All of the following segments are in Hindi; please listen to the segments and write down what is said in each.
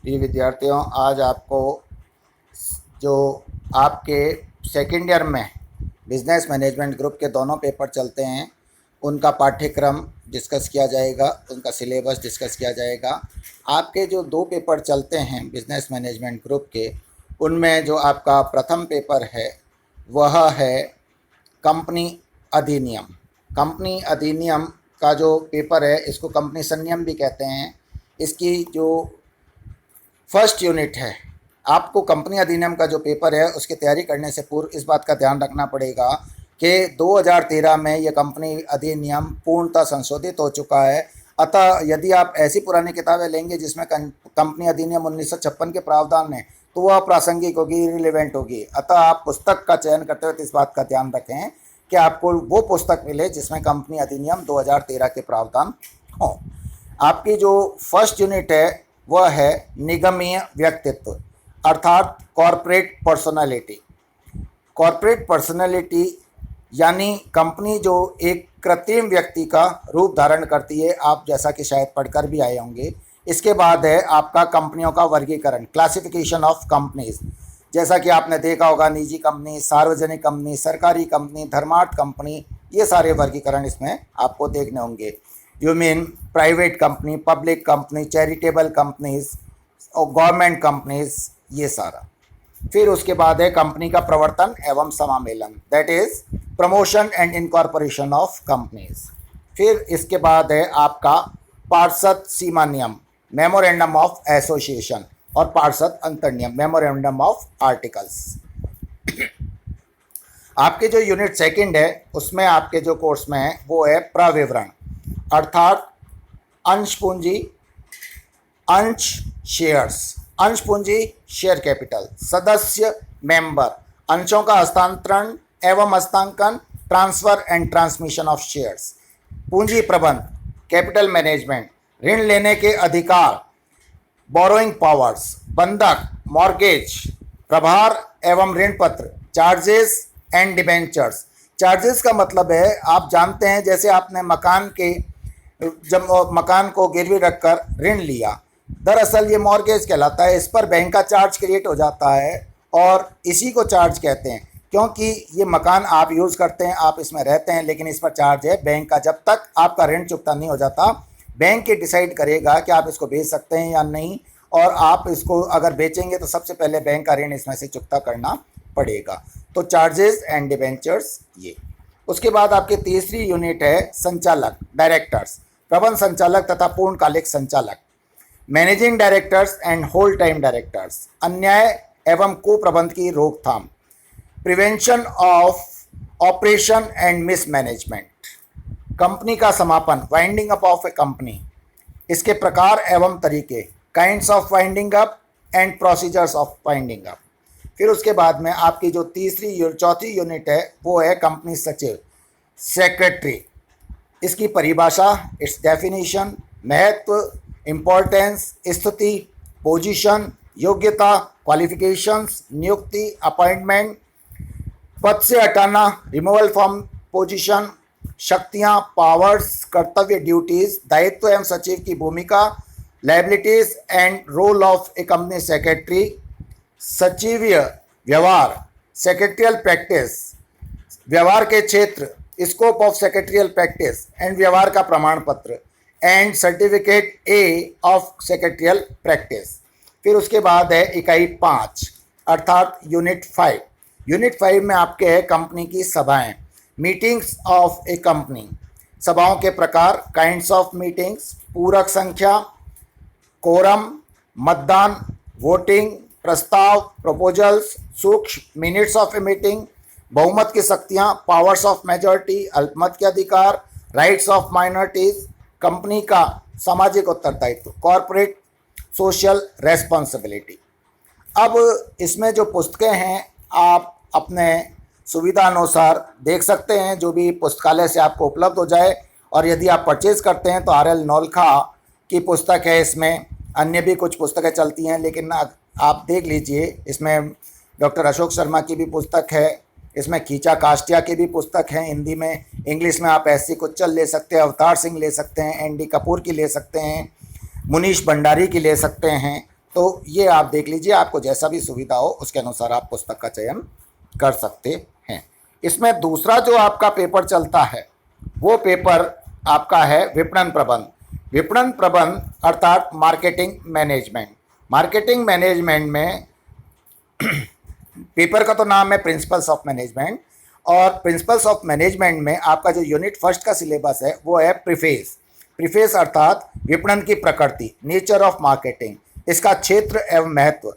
प्रिय विद्यार्थियों, आज आपको जो आपके सेकेंड ईयर में बिजनेस मैनेजमेंट ग्रुप के दोनों पेपर चलते हैं उनका पाठ्यक्रम डिस्कस किया जाएगा, उनका सिलेबस डिस्कस किया जाएगा। आपके जो दो पेपर चलते हैं बिजनेस मैनेजमेंट ग्रुप के, उनमें जो आपका प्रथम पेपर है वह है कंपनी अधिनियम। कंपनी अधिनियम का जो पेपर है इसको कंपनी संनियम भी कहते हैं। इसकी जो फर्स्ट यूनिट है, आपको कंपनी अधिनियम का जो पेपर है उसकी तैयारी करने से पूर्व इस बात का ध्यान रखना पड़ेगा कि 2013 में यह कंपनी अधिनियम पूर्णतः संशोधित हो चुका है। अतः यदि आप ऐसी पुरानी किताबें लेंगे जिसमें कंपनी अधिनियम 1956 के प्रावधान है तो वह प्रासंगिक होगी, रिलेवेंट होगी। अतः आप पुस्तक का चयन करते हुए इस बात का ध्यान रखें कि आपको वो पुस्तक मिले जिसमें कंपनी अधिनियम 2013 के प्रावधान हों। आपकी जो फर्स्ट यूनिट है वह है निगमीय व्यक्तित्व अर्थात कॉरपोरेट पर्सनालिटी। कॉरपोरेट पर्सनालिटी यानी कंपनी जो एक कृत्रिम व्यक्ति का रूप धारण करती है, आप जैसा कि शायद पढ़कर भी आए होंगे। इसके बाद है आपका कंपनियों का वर्गीकरण, क्लासिफिकेशन ऑफ कंपनीज। जैसा कि आपने देखा होगा, निजी कंपनी, सार्वजनिक कंपनी, सरकारी कंपनी, धर्मार्थ कंपनी, ये सारे वर्गीकरण इसमें आपको देखने होंगे। You mean private company, public company, charitable companies और गवर्नमेंट कंपनीज, ये सारा। फिर उसके बाद है कंपनी का प्रवर्तन एवं समामेलन, that is promotion and incorporation of companies. फिर इसके बाद है आपका पार्षद सीमा नियम, मेमोरेंडम ऑफ एसोसिएशन, और पार्षद अंतर नियम, मेमोरेंडम ऑफ आर्टिकल्स। आपके जो यूनिट सेकंड है उसमें आपके जो कोर्स में है वो है प्रविवरण अर्थात अंश पूंजी, अंश शेयर्स, अंश पूंजी शेयर कैपिटल, सदस्य मेंबर, अंशों का हस्तांतरण एवं हस्तांकन, transfer and transmission of shares, पूंजी प्रबंध, कैपिटल मैनेजमेंट, ऋण लेने के अधिकार, बोरोइंग पावर्स, बंधक, मॉर्गेज, प्रभार एवं ऋण पत्र, चार्जेस एंड डिबेंचर्स। चार्जेस का मतलब है, आप जानते हैं जैसे आपने जब मकान को गिरवी रखकर ऋण लिया, दरअसल ये मॉर्गेज कहलाता है। इस पर बैंक का चार्ज क्रिएट हो जाता है और इसी को चार्ज कहते हैं, क्योंकि ये मकान आप यूज़ करते हैं, आप इसमें रहते हैं, लेकिन इस पर चार्ज है बैंक का। जब तक आपका ऋण चुकता नहीं हो जाता, बैंक ये डिसाइड करेगा कि आप इसको बेच सकते हैं या नहीं, और आप इसको अगर बेचेंगे तो सबसे पहले बैंक का ऋण इसमें से चुकता करना पड़ेगा। तो चार्जेस एंड डिबेंचर्स ये। उसके बाद आपकी तीसरी यूनिट है संचालक, डायरेक्टर्स, प्रबंध संचालक तथा पूर्णकालिक संचालक, managing directors and whole time directors, अन्याय एवं कुप्रबंध की रोकथाम, prevention of operation and mismanagement, company का समापन, winding up of a company, इसके प्रकार एवं तरीके, kinds of winding up and procedures of winding up. फिर उसके बाद में आपकी जो चौथी यूनिट है वो है कंपनी सचिव, सेक्रेटरी। इसकी परिभाषा, इट्स डेफिनेशन, महत्व, इम्पोर्टेंस, स्थिति, पोजीशन, योग्यता, क्वालिफिकेशंस, नियुक्ति, अपॉइंटमेंट, पद से हटाना, रिमूवल फ्रॉम पोजीशन, शक्तियां, पावर्स, कर्तव्य, ड्यूटीज, दायित्व एवं सचिव की भूमिका, liabilities and role of a company secretary, सचिवीय व्यवहार, सेक्रेटरियल प्रैक्टिस, व्यवहार के क्षेत्र, scope of secretarial practice and व्यवहार का प्रमाण पत्र, and certificate a of secretarial practice. फिर उसके बाद है इकाई 5 अर्थात यूनिट 5। यूनिट 5 में आपके है कंपनी की सभाएं, मीटिंग्स ऑफ ए कंपनी, सभाओं के प्रकार, काइंड्स ऑफ मीटिंग्स, पूरक संख्या, कोरम, मतदान, वोटिंग, प्रस्ताव, प्रपोजल्स, सूक्ष्म, मिनट्स ऑफ ए मीटिंग, बहुमत की शक्तियां, पावर्स ऑफ मेजॉरिटी, अल्पमत के अधिकार, राइट्स ऑफ माइनॉरिटीज, कंपनी का सामाजिक उत्तरदायित्व, कॉरपोरेट सोशल रेस्पॉन्सिबिलिटी। अब इसमें जो पुस्तकें हैं आप अपने सुविधा अनुसार देख सकते हैं, जो भी पुस्तकालय से आपको उपलब्ध हो जाए, और यदि आप परचेज करते हैं तो RL नौलखा की पुस्तक है। इसमें अन्य भी कुछ पुस्तकें चलती हैं, लेकिन आप देख लीजिए, इसमें डॉक्टर अशोक शर्मा की भी पुस्तक है, इसमें खींचा काष्टिया की भी पुस्तक है हिंदी में। इंग्लिश में आप एस सी कुच्चल ले सकते हैं, अवतार सिंह ले सकते हैं, ND कपूर की ले सकते हैं, मुनीश भंडारी की ले सकते हैं। तो ये आप देख लीजिए, आपको जैसा भी सुविधा हो उसके अनुसार आप पुस्तक का चयन कर सकते हैं। इसमें दूसरा जो आपका पेपर चलता है वो पेपर आपका है विपणन प्रबंध। विपणन प्रबंध अर्थात मार्केटिंग मैनेजमेंट। मार्केटिंग मैनेजमेंट में पेपर का तो नाम है प्रिंसिपल्स ऑफ मैनेजमेंट, और प्रिंसिपल्स ऑफ मैनेजमेंट में आपका जो यूनिट फर्स्ट का सिलेबस है वो है प्रीफेस। प्रीफेस अर्थात विपणन की प्रकृति, नेचर ऑफ मार्केटिंग, इसका क्षेत्र एवं महत्व,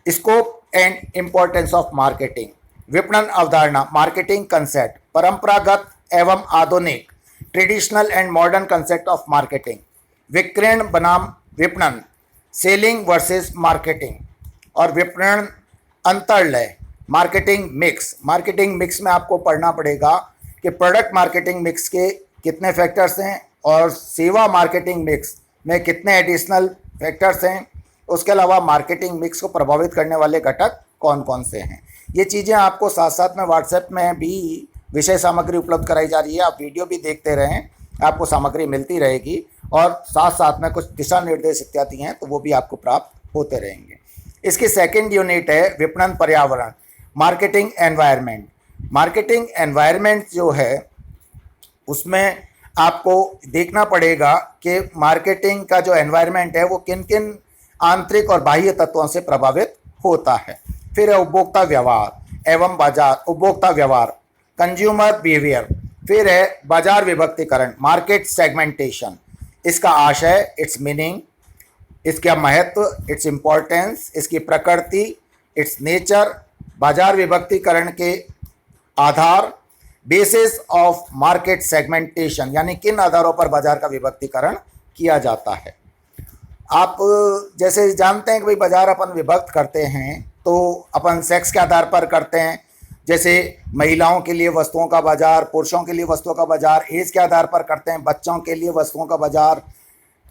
scope and importance of marketing, विपणन अवधारणा, मार्केटिंग कंसेप्ट, परंपरागत एवं आधुनिक, traditional and modern concept of marketing, विक्रयण बनाम विपणन, सेलिंग वर्सेस मार्केटिंग, और विपणन अंतर्लय, मार्केटिंग मिक्स। मार्केटिंग मिक्स में आपको पढ़ना पड़ेगा कि प्रोडक्ट मार्केटिंग मिक्स के कितने फैक्टर्स हैं और सेवा मार्केटिंग मिक्स में कितने एडिशनल फैक्टर्स हैं। उसके अलावा मार्केटिंग मिक्स को प्रभावित करने वाले घटक कौन कौन से हैं। ये चीज़ें आपको साथ साथ में व्हाट्सएप में भी विषय सामग्री उपलब्ध कराई जा रही है। आप वीडियो भी देखते रहें, आपको सामग्री मिलती रहेगी, और साथ साथ में कुछ दिशा निर्देश इत्यादि हैं तो वो भी आपको प्राप्त होते रहेंगे। इसकी सेकंड यूनिट है विपणन पर्यावरण, मार्केटिंग एनवायरनमेंट। मार्केटिंग एनवायरनमेंट जो है उसमें आपको देखना पड़ेगा कि मार्केटिंग का जो एनवायरनमेंट है वो किन किन आंतरिक और बाह्य तत्वों से प्रभावित होता है। फिर है उपभोक्ता व्यवहार एवं बाजार, उपभोक्ता व्यवहार, कंज्यूमर बिहेवियर। फिर है बाजार विभक्तिकरण, मार्केट सेगमेंटेशन, इसका आशय, इट्स मीनिंग, इसका महत्व, इट्स इम्पोर्टेंस, इसकी प्रकृति, इट्स नेचर, बाजार विभक्तिकरण के आधार, बेसिस ऑफ मार्केट सेगमेंटेशन, यानी किन आधारों पर बाजार का विभक्तिकरण किया जाता है। आप जैसे जानते हैं कि भाई बाजार अपन विभक्त करते हैं तो अपन सेक्स के आधार पर करते हैं, जैसे महिलाओं के लिए वस्तुओं का बाजार, पुरुषों के लिए वस्तुओं का बाजार, एज के आधार पर करते हैं, बच्चों के लिए वस्तुओं का बाजार,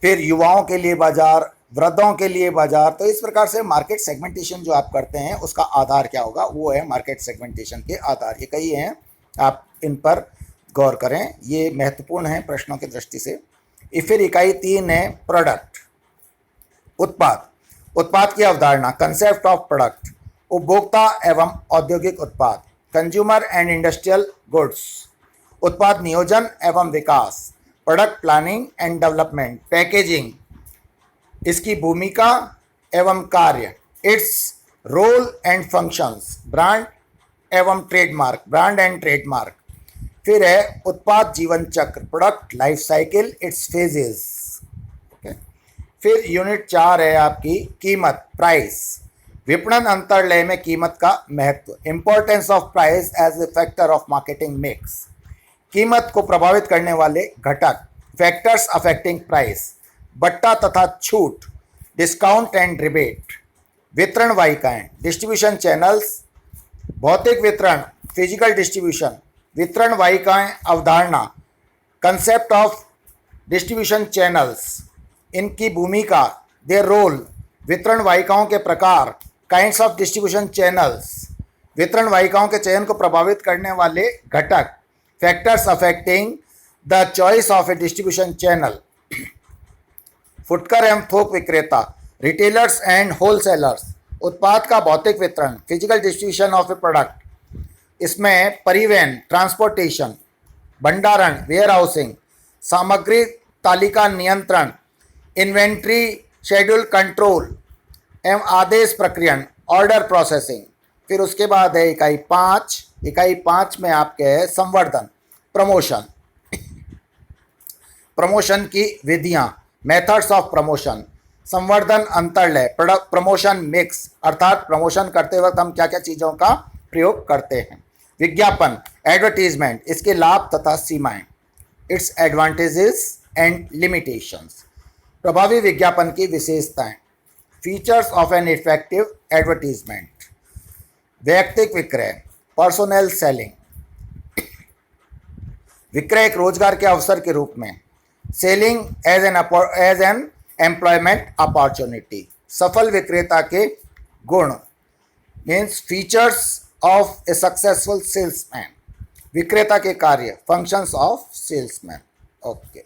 फिर युवाओं के लिए बाजार, वृद्धों के लिए बाजार। तो इस प्रकार से मार्केट सेगमेंटेशन जो आप करते हैं उसका आधार क्या होगा, वो है मार्केट सेगमेंटेशन के आधार। ये कई हैं, आप इन पर गौर करें, ये महत्वपूर्ण है प्रश्नों की दृष्टि से। फिर इकाई 3 है प्रोडक्ट, उत्पाद। उत्पाद की अवधारणा, कंसेप्ट ऑफ प्रोडक्ट, उपभोक्ता एवं औद्योगिक उत्पाद, कंज्यूमर एंड इंडस्ट्रियल गुड्स, उत्पाद नियोजन एवं विकास, product planning and development, packaging, इसकी भूमिका एवं कार्य, its role and functions, brand एवं ट्रेडमार्क, ब्रांड एंड ट्रेडमार्क। फिर है उत्पाद जीवन चक्र, product life cycle, its phases. फिर यूनिट 4 है आपकी कीमत, प्राइस, विपणन अंतर्लय में कीमत का महत्व, importance of price as a factor of marketing mix, कीमत को प्रभावित करने वाले घटक, फैक्टर्स अफेक्टिंग प्राइस, बट्टा तथा छूट, डिस्काउंट एंड रिबेट, वितरण वाहिकाएं, डिस्ट्रीब्यूशन चैनल्स, भौतिक वितरण, फिजिकल डिस्ट्रीब्यूशन, वितरण वाहिकाएं अवधारणा, कंसेप्ट ऑफ डिस्ट्रीब्यूशन चैनल्स, इनकी भूमिका, देयर रोल, वितरण वाहिकाओं के प्रकार, काइंड्स ऑफ डिस्ट्रीब्यूशन चैनल्स, वितरण वाहिकाओं के चयन को प्रभावित करने वाले घटक, factors affecting the choice of A distribution channel, फुटकर एवं थोक विक्रेता, रिटेलर्स एंड होलसेलर्स, उत्पाद का भौतिक वितरण, physical distribution of A product, इसमें परिवहन, ट्रांसपोर्टेशन, भंडारण, वेयर हाउसिंग, सामग्री तालिका नियंत्रण, इन्वेंट्री शेड्यूल कंट्रोल एवं आदेश प्रक्रियन, ऑर्डर प्रोसेसिंग। फिर उसके बाद है इकाई 5। इकाई 5 में आपके है संवर्धन, प्रमोशन, प्रमोशन की विधियां, मेथड्स ऑफ प्रमोशन, संवर्धन अंतर्लय, प्रोडक्ट प्रमोशन मिक्स, अर्थात प्रमोशन करते वक्त हम क्या क्या चीज़ों का प्रयोग करते हैं, विज्ञापन, एडवर्टीजमेंट, इसके लाभ तथा सीमाएं, इट्स एडवांटेजेस एंड लिमिटेशंस, प्रभावी विज्ञापन की विशेषताएं, features of an effective advertisement, वैयक्तिक विक्रय, पर्सोनल सेलिंग, विक्रय एक रोजगार के अवसर के रूप में, selling as an employment opportunity, सफल विक्रेता के गुण, means features of a successful salesman, विक्रेता के कार्य, फंक्शंस ऑफ सेल्समैन। ओके।